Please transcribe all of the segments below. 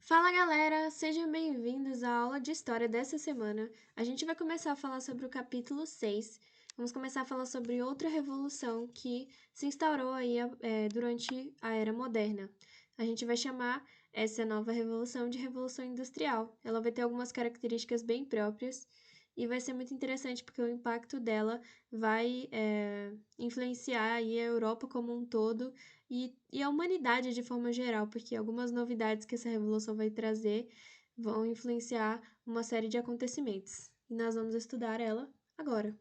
Fala galera, sejam bem-vindos à aula de história dessa semana. A gente vai começar a falar sobre o capítulo 6. Vamos começar a falar sobre outra revolução que se instaurou aí durante a Era Moderna. A gente vai chamar essa nova revolução de Revolução Industrial. Ela vai ter algumas características bem próprias e vai ser muito interessante porque o impacto dela vai influenciar aí a Europa como um todo e a humanidade de forma geral, porque algumas novidades que essa revolução vai trazer vão influenciar uma série de acontecimentos. E nós vamos estudar ela agora.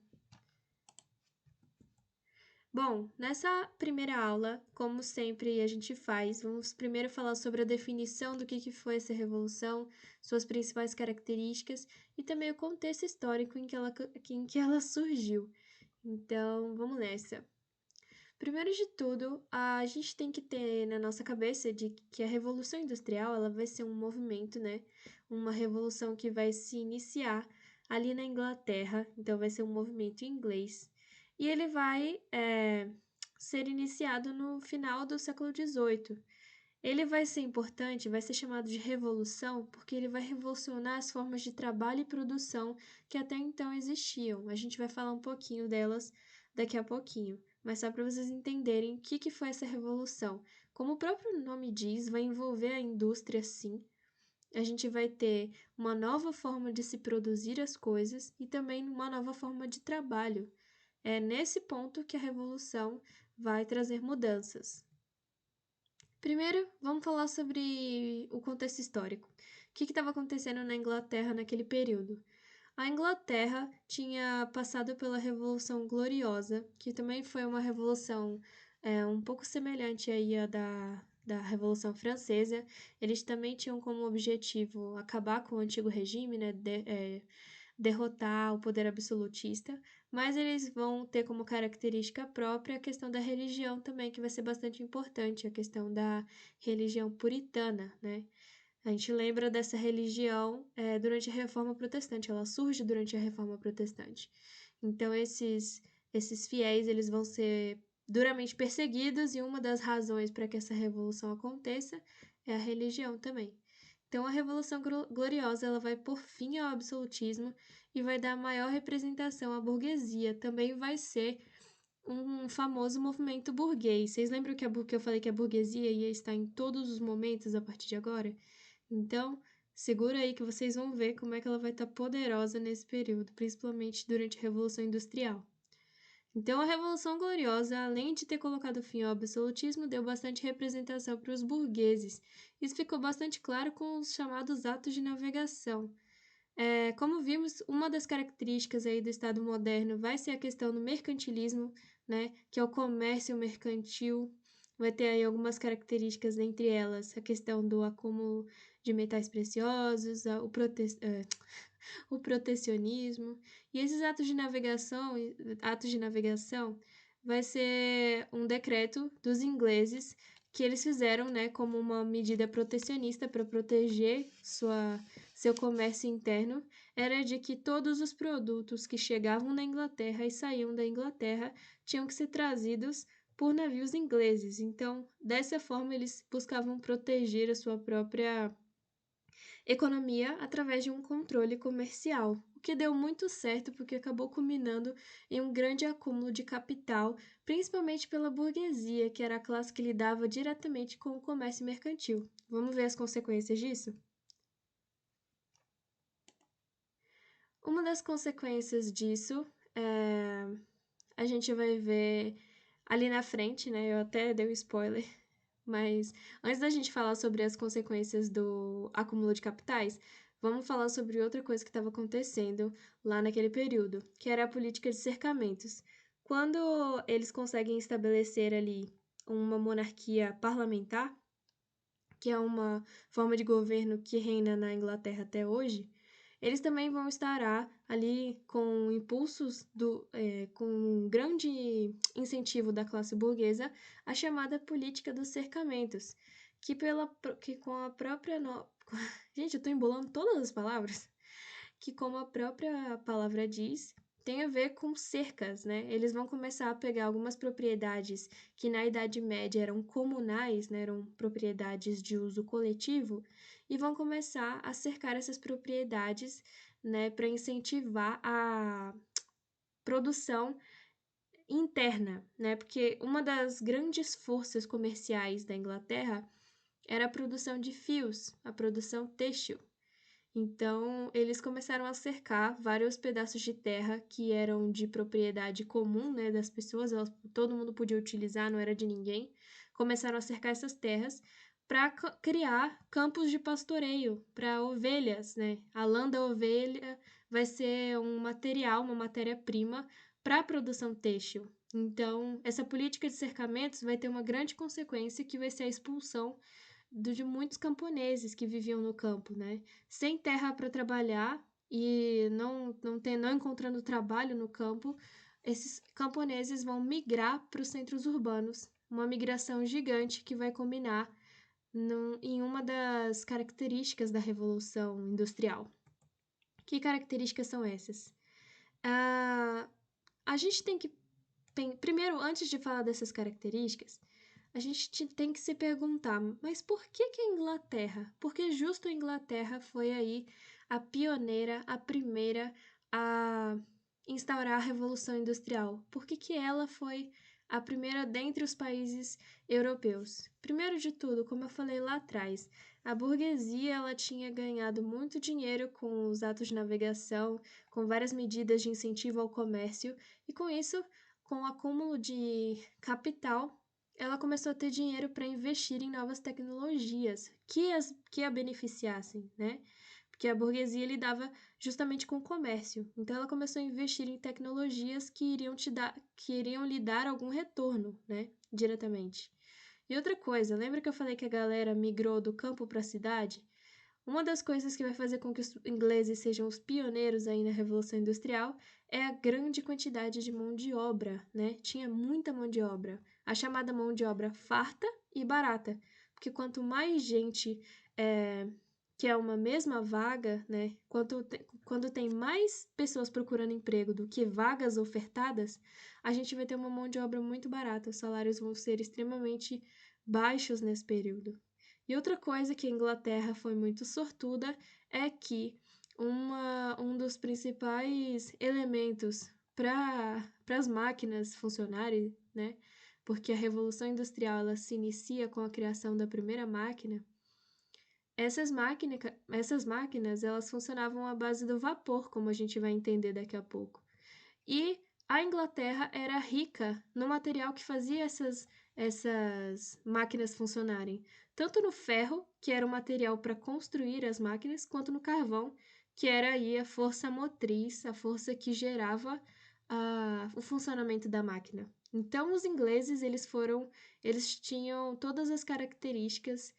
Bom, nessa primeira aula, como sempre a gente faz, vamos primeiro falar sobre a definição do que foi essa revolução, suas principais características e também o contexto histórico em que ela surgiu. Então, vamos nessa. Primeiro de tudo, a gente tem que ter na nossa cabeça de que a Revolução Industrial ela vai ser um movimento, né? Uma revolução que vai se iniciar ali na Inglaterra, então vai ser um movimento inglês. E ele vai ser iniciado no final do século XVIII. Ele vai ser importante, vai ser chamado de revolução, porque ele vai revolucionar as formas de trabalho e produção que até então existiam. A gente vai falar um pouquinho delas daqui a pouquinho, mas só para vocês entenderem o que foi essa revolução. Como o próprio nome diz, vai envolver a indústria, sim. A gente vai ter uma nova forma de se produzir as coisas e também uma nova forma de trabalho. É nesse ponto que a revolução vai trazer mudanças. Primeiro, vamos falar sobre o contexto histórico. O que estava acontecendo na Inglaterra naquele período? A Inglaterra tinha passado pela Revolução Gloriosa, que também foi uma revolução um pouco semelhante aí à da Revolução Francesa. Eles também tinham como objetivo acabar com o antigo regime, né, derrotar o poder absolutista, mas eles vão ter como característica própria a questão da religião também, que vai ser bastante importante, a questão da religião puritana, né? A gente lembra dessa religião durante a Reforma Protestante, ela surge durante a Reforma Protestante. Então, esses fiéis, eles vão ser duramente perseguidos e uma das razões para que essa revolução aconteça é a religião também. Então, a Revolução Gloriosa ela vai pôr fim ao absolutismo e vai dar maior representação à burguesia. Também vai ser um famoso movimento burguês. Vocês lembram que eu falei que a burguesia ia estar em todos os momentos a partir de agora? Então, segura aí que vocês vão ver como é que ela vai estar poderosa nesse período, principalmente durante a Revolução Industrial. Então, a Revolução Gloriosa, além de ter colocado fim ao absolutismo, deu bastante representação para os burgueses. Isso ficou bastante claro com os chamados atos de navegação. Como vimos, uma das características aí do Estado moderno vai ser a questão do mercantilismo, né, que é o comércio mercantil. Vai ter aí algumas características, entre elas a questão do acúmulo de metais preciosos, o protecionismo. E esses atos de navegação vai ser um decreto dos ingleses que eles fizeram, né, como uma medida protecionista para proteger seu comércio interno, era de que todos os produtos que chegavam na Inglaterra e saíam da Inglaterra tinham que ser trazidos por navios ingleses. Então, dessa forma, eles buscavam proteger a sua própria economia através de um controle comercial, o que deu muito certo porque acabou culminando em um grande acúmulo de capital, principalmente pela burguesia, que era a classe que lidava diretamente com o comércio mercantil. Vamos ver as consequências disso? Uma das consequências disso a gente vai ver ali na frente, né? Eu até dei um spoiler, mas antes da gente falar sobre as consequências do acúmulo de capitais, vamos falar sobre outra coisa que estava acontecendo lá naquele período, que era a política de cercamentos. Quando eles conseguem estabelecer ali uma monarquia parlamentar, que é uma forma de governo que reina na Inglaterra até hoje, eles também vão estar ali com impulsos com um grande incentivo da classe burguesa, a chamada política dos cercamentos, que com a própria gente, eu tô embolando todas as palavras, que como a própria palavra diz, tem a ver com cercas, né? Eles vão começar a pegar algumas propriedades que na Idade Média eram comunais, né? Eram propriedades de uso coletivo, e vão começar a cercar essas propriedades, né? Para incentivar a produção interna, né? Porque uma das grandes forças comerciais da Inglaterra era a produção de fios, a produção têxtil. Então, eles começaram a cercar vários pedaços de terra que eram de propriedade comum, né, das pessoas, todo mundo podia utilizar, não era de ninguém. Começaram a cercar essas terras para criar campos de pastoreio para ovelhas, né? A lã da ovelha vai ser um material, uma matéria-prima para a produção têxtil. Então, essa política de cercamentos vai ter uma grande consequência que vai ser a expulsão de muitos camponeses que viviam no campo, né? Sem terra para trabalhar e não encontrando trabalho no campo, esses camponeses vão migrar para os centros urbanos, uma migração gigante que vai combinar em uma das características da Revolução Industrial. Que características são essas? A gente tem que. Primeiro, antes de falar dessas características, a gente tem que se perguntar, mas por que a Inglaterra? Porque justo a Inglaterra foi aí a pioneira, a primeira a instaurar a Revolução Industrial. Por que ela foi a primeira dentre os países europeus? Primeiro de tudo, como eu falei lá atrás, a burguesia ela tinha ganhado muito dinheiro com os atos de navegação, com várias medidas de incentivo ao comércio, e com isso, com o acúmulo de capital, ela começou a ter dinheiro para investir em novas tecnologias que a beneficiassem, né? Porque a burguesia lidava justamente com o comércio. Então ela começou a investir em tecnologias que iriam lhe dar algum retorno, né? Diretamente. E outra coisa, lembra que eu falei que a galera migrou do campo para a cidade? Uma das coisas que vai fazer com que os ingleses sejam os pioneiros aí na Revolução Industrial é a grande quantidade de mão de obra, né? Tinha muita mão de obra, a chamada mão de obra farta e barata, porque quanto mais gente que é uma mesma vaga, né? Quando tem mais pessoas procurando emprego do que vagas ofertadas, a gente vai ter uma mão de obra muito barata, os salários vão ser extremamente baixos nesse período. E outra coisa que a Inglaterra foi muito sortuda é que um dos principais elementos para as máquinas funcionarem, né? Porque a Revolução Industrial ela se inicia com a criação da primeira máquina. Essas máquinas elas funcionavam à base do vapor, como a gente vai entender daqui a pouco. E a Inglaterra era rica no material que fazia essas máquinas funcionarem, tanto no ferro, que era o material para construir as máquinas, quanto no carvão, que era aí a força motriz, a força que gerava o funcionamento da máquina. Então, os ingleses, eles tinham todas as características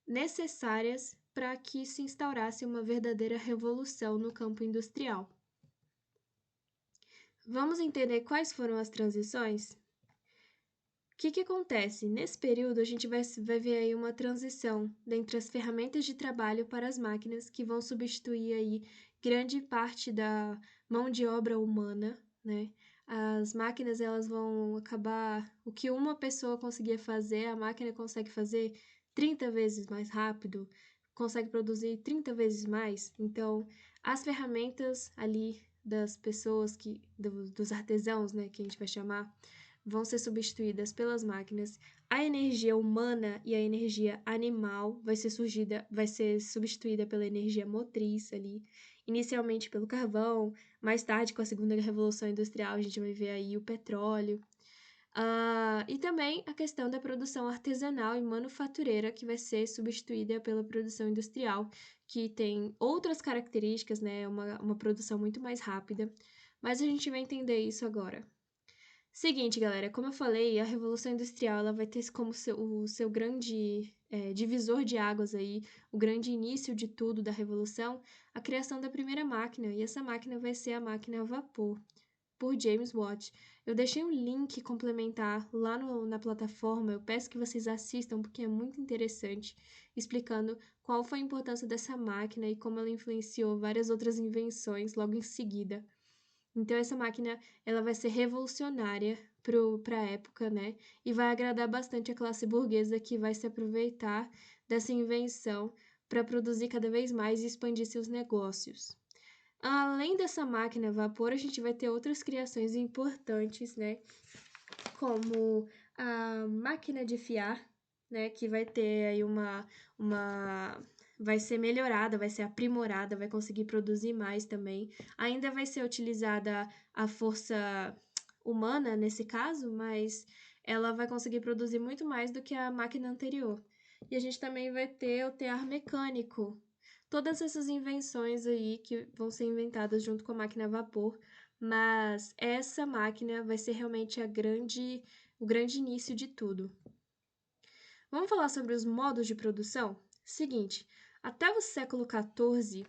necessárias para que se instaurasse uma verdadeira revolução no campo industrial. Vamos entender quais foram as transições? O que acontece? Nesse período, a gente vai ver aí uma transição dentre as ferramentas de trabalho para as máquinas que vão substituir aí grande parte da mão de obra humana, né? As máquinas, elas vão acabar... O que uma pessoa conseguia fazer, a máquina consegue fazer 30 vezes mais rápido, consegue produzir 30 vezes mais. Então, as ferramentas ali das pessoas, dos artesãos, né, que a gente vai chamar, vão ser substituídas pelas máquinas. A energia humana e a energia animal vai ser substituída pela energia motriz ali, inicialmente pelo carvão, mais tarde com a segunda revolução industrial a gente vai ver aí o petróleo. E também a questão da produção artesanal e manufatureira, que vai ser substituída pela produção industrial, que tem outras características, né? Uma produção muito mais rápida, mas a gente vai entender isso agora. Seguinte, galera, como eu falei, a Revolução Industrial ela vai ter como o seu grande divisor de águas aí, o grande início de tudo da Revolução, a criação da primeira máquina, e essa máquina vai ser a máquina a vapor, por James Watt. Eu deixei um link complementar lá na plataforma, eu peço que vocês assistam porque é muito interessante, explicando qual foi a importância dessa máquina e como ela influenciou várias outras invenções logo em seguida. Então, essa máquina, ela vai ser revolucionária para a época, né? E vai agradar bastante a classe burguesa que vai se aproveitar dessa invenção para produzir cada vez mais e expandir seus negócios. Além dessa máquina a vapor, a gente vai ter outras criações importantes, né? Como a máquina de fiar, né? Que vai ter aí uma vai ser melhorada, vai ser aprimorada, vai conseguir produzir mais também. Ainda vai ser utilizada a força humana nesse caso, mas ela vai conseguir produzir muito mais do que a máquina anterior. E a gente também vai ter o tear mecânico. Todas essas invenções aí que vão ser inventadas junto com a máquina a vapor, mas essa máquina vai ser realmente o grande início de tudo. Vamos falar sobre os modos de produção? Seguinte, até o século XIV,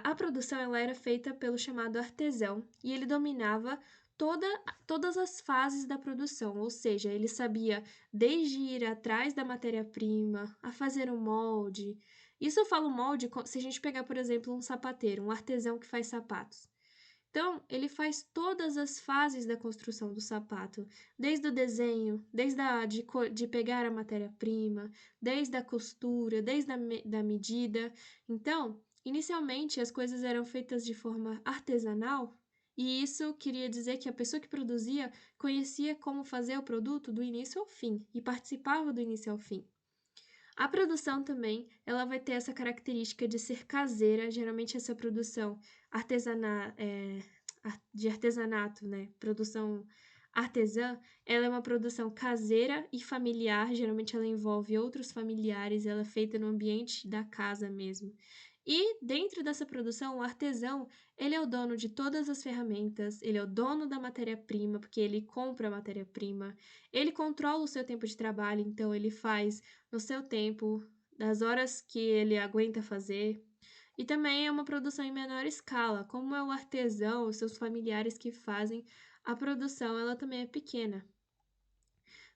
a produção ela era feita pelo chamado artesão e ele dominava todas as fases da produção, ou seja, ele sabia desde ir atrás da matéria-prima, a fazer um molde. Isso eu falo molde se a gente pegar, por exemplo, um sapateiro, um artesão que faz sapatos. Então, ele faz todas as fases da construção do sapato, desde o desenho, de pegar a matéria-prima, desde a costura, desde da medida. Então, inicialmente as coisas eram feitas de forma artesanal, e isso queria dizer que a pessoa que produzia conhecia como fazer o produto do início ao fim e participava do início ao fim. A produção também, ela vai ter essa característica de ser caseira, geralmente essa produção de artesanato, né? Produção artesã, ela é uma produção caseira e familiar, geralmente ela envolve outros familiares, ela é feita no ambiente da casa mesmo. E dentro dessa produção, o artesão, ele é o dono de todas as ferramentas, ele é o dono da matéria-prima, porque ele compra a matéria-prima, ele controla o seu tempo de trabalho, então ele faz no seu tempo, das horas que ele aguenta fazer. E também é uma produção em menor escala, como é o artesão, os seus familiares que fazem, a produção ela também é pequena.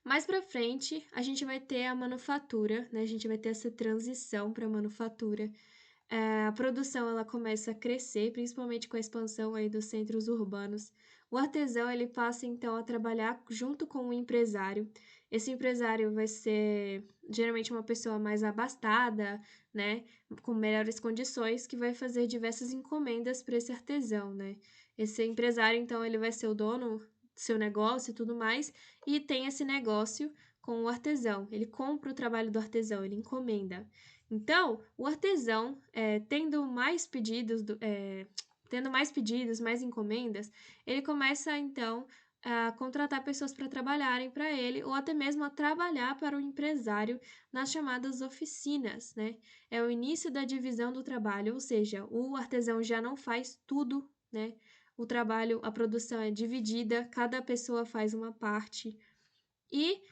Mais para frente, a gente vai ter a manufatura, né? A gente vai ter essa transição para a manufatura. A produção ela começa a crescer, principalmente com a expansão aí dos centros urbanos. O artesão ele passa então a trabalhar junto com o empresário. Esse empresário vai ser geralmente uma pessoa mais abastada, né, com melhores condições, que vai fazer diversas encomendas para esse artesão, né? Esse empresário então ele vai ser o dono do seu negócio e tudo mais, e tem esse negócio com o artesão. Ele compra o trabalho do artesão, ele encomenda. Então, o artesão, tendo mais pedidos, mais encomendas, ele começa então a contratar pessoas para trabalharem para ele ou até mesmo a trabalhar para o empresário nas chamadas oficinas, né? É o início da divisão do trabalho, ou seja, o artesão já não faz tudo, né? O trabalho, a produção é dividida, cada pessoa faz uma parte e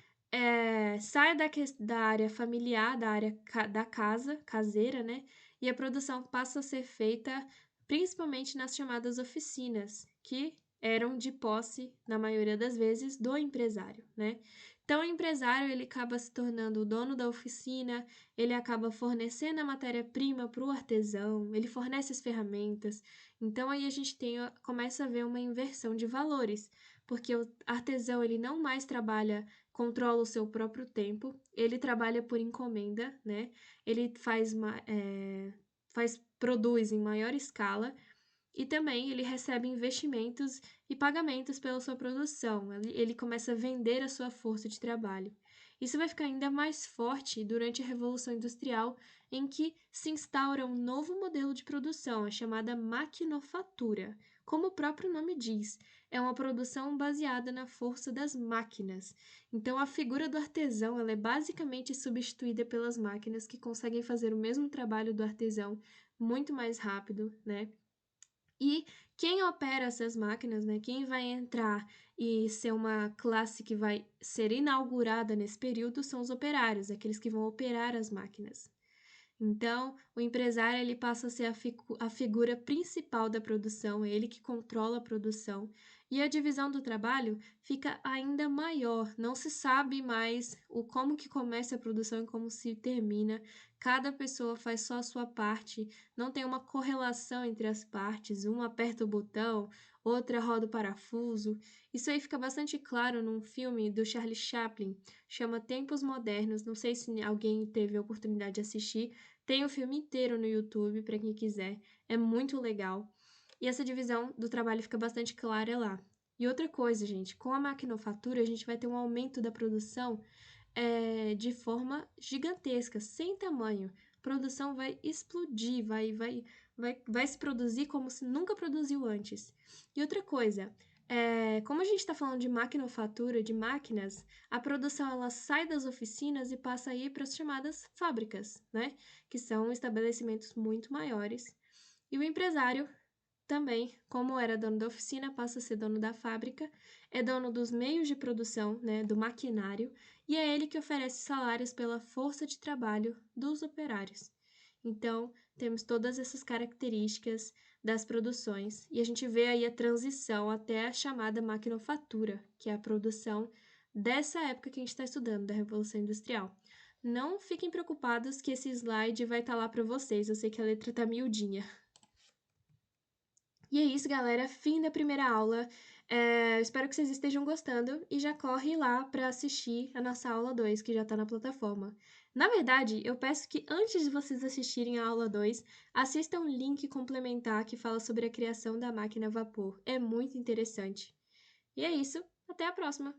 sai da área familiar, da área da casa, caseira, né? E a produção passa a ser feita principalmente nas chamadas oficinas, que eram de posse, na maioria das vezes, do empresário, né? Então, o empresário ele acaba se tornando o dono da oficina, ele acaba fornecendo a matéria-prima para o artesão, ele fornece as ferramentas. Então, aí a gente começa a ver uma inversão de valores, porque o artesão ele não mais controla o seu próprio tempo, ele trabalha por encomenda, né? Ele produz em maior escala e também ele recebe investimentos e pagamentos pela sua produção. Ele começa a vender a sua força de trabalho. Isso vai ficar ainda mais forte durante a Revolução Industrial, em que se instaura um novo modelo de produção, a chamada maquinofatura. Como o próprio nome diz, é uma produção baseada na força das máquinas. Então, a figura do artesão ela é basicamente substituída pelas máquinas que conseguem fazer o mesmo trabalho do artesão muito mais rápido, né? E quem opera essas máquinas, né? Quem vai entrar e ser uma classe que vai ser inaugurada nesse período são os operários, aqueles que vão operar as máquinas. Então, o empresário ele passa a ser a figura principal da produção, é ele que controla a produção, E a divisão do trabalho fica ainda maior, não se sabe mais como que começa a produção e como se termina. Cada pessoa faz só a sua parte, não tem uma correlação entre as partes, uma aperta o botão, outra roda o parafuso. Isso aí fica bastante claro num filme do Charlie Chaplin, chama Tempos Modernos, não sei se alguém teve a oportunidade de assistir, tem o filme inteiro no YouTube para quem quiser, é muito legal. E essa divisão do trabalho fica bastante clara lá. E outra coisa, gente, com a maquinofatura a gente vai ter um aumento da produção de forma gigantesca, sem tamanho. A produção vai explodir, vai se produzir como se nunca produziu antes. E outra coisa, como a gente está falando de maquinofatura, de máquinas, a produção ela sai das oficinas e passa a ir para as chamadas fábricas, né? Que são estabelecimentos muito maiores. E o empresário também, como era dono da oficina, passa a ser dono da fábrica, é dono dos meios de produção, né, do maquinário, e é ele que oferece salários pela força de trabalho dos operários. Então, temos todas essas características das produções, e a gente vê aí a transição até a chamada maquinofatura, que é a produção dessa época que a gente está estudando, da Revolução Industrial. Não fiquem preocupados que esse slide vai estar lá para vocês, eu sei que a letra tá miudinha. E é isso, galera. Fim da primeira aula. Espero que vocês estejam gostando e já corre lá para assistir a nossa aula 2, que já está na plataforma. Na verdade, eu peço que antes de vocês assistirem a aula 2, assistam um link complementar que fala sobre a criação da máquina a vapor. É muito interessante. E é isso. Até a próxima!